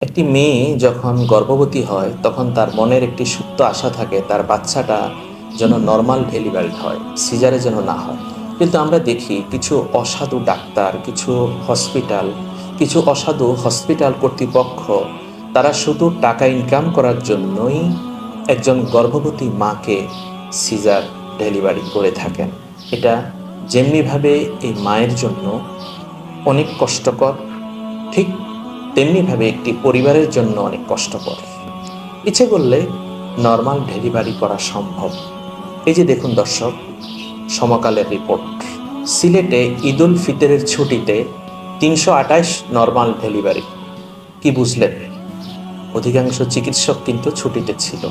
একটি মেয়ে যখন গর্ভবতী হয় তখন তার মনের একটি সুপ্ত আশা থাকে তার বাচ্চাটা যেন নর্মাল ডেলিভারি হয়, সিজারে যেন না হয়। কিন্তু আমরা দেখি কিছু অসাধু ডাক্তার, কিছু অসাধু হসপিটাল কর্তৃপক্ষ তারা শুধু টাকা ইনকাম করার জন্যই একজন গর্ভবতী মাকে সিজার ডেলিভারি করে থাকেন। এটা যেমনিভাবে এই মায়ের জন্য অনেক কষ্টকর, ঠিক তেমনিভাবে একটি পরিবারের জন্য অনেক কষ্টকর। ইচ্ছে করলে নর্মাল ডেলিভারি করা সম্ভব। এই যে দেখুন দর্শক, সমকালের রিপোর্ট, সিলেটে ঈদুল ফিতরের ছুটিতে ৩২৮ নর্মাল ডেলিভারি। কি বুঝলেন? অধিকাংশ চিকিৎসক কিন্তু ছুটিতে ছিল।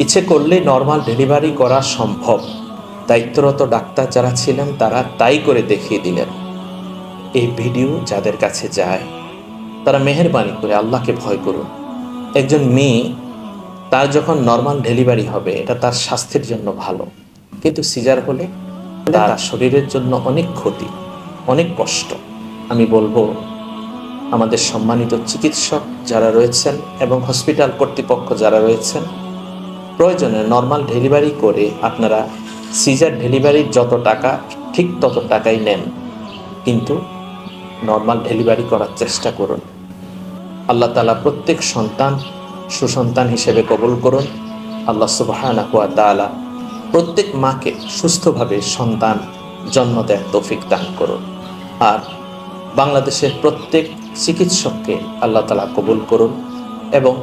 ইচ্ছে করলে নর্মাল ডেলিভারি করা সম্ভব। দায়িত্বরত ডাক্তার যারা ছিলেন তারা তাই করে দেখিয়ে দিলেন। এই ভিডিও যাদের কাছে যায় তারা মেহেরবানি করে আল্লাহকে ভয় করুন। একজন মেয়ে, তার যখন নর্মাল ডেলিভারি হবে এটা তার স্বাস্থ্যের জন্য ভালো, কিন্তু সিজার হলে তার শরীরের জন্য অনেক ক্ষতি, অনেক কষ্ট। আমি বলবো আমাদের সম্মানিত চিকিৎসক যারা রয়েছেন এবং হসপিটাল কর্তৃপক্ষ যারা রয়েছেন, প্রয়োজনে নর্মাল ডেলিভারি করে আপনারা সিজার ডেলিভারির যত টাকা ঠিক তত টাকাই নেন, কিন্তু নর্মাল ডেলিভারি করার চেষ্টা করুন। আল্লাহ তাআলা প্রত্যেক সন্তান সুসন্তান হিসেবে কবুল করুন। আল্লাহ সুবহানাহু ওয়া তাআলা প্রত্যেক মাকে সুস্থভাবে সন্তান জন্ম দেওয়ার তৌফিক দান করুন। আর বাংলাদেশের প্রত্যেক চিকিৎসককে আল্লাহ তাআলা কবুল করুন এবং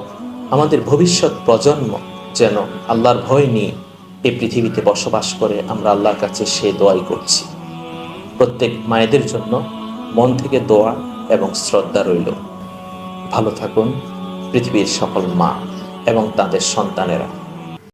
আমাদের ভবিষ্যৎ প্রজন্ম যেন আল্লাহর ভয় নিয়ে এই পৃথিবীতে বসবাস করে, আমরা আল্লাহর কাছে সে দোয়াই করছি। প্রত্যেক মায়েদের জন্য মন থেকে দোয়া এবং শ্রদ্ধা রইল। ভালো থাকুন পৃথিবীর সকল মা এবং তাদের সন্তানেরা।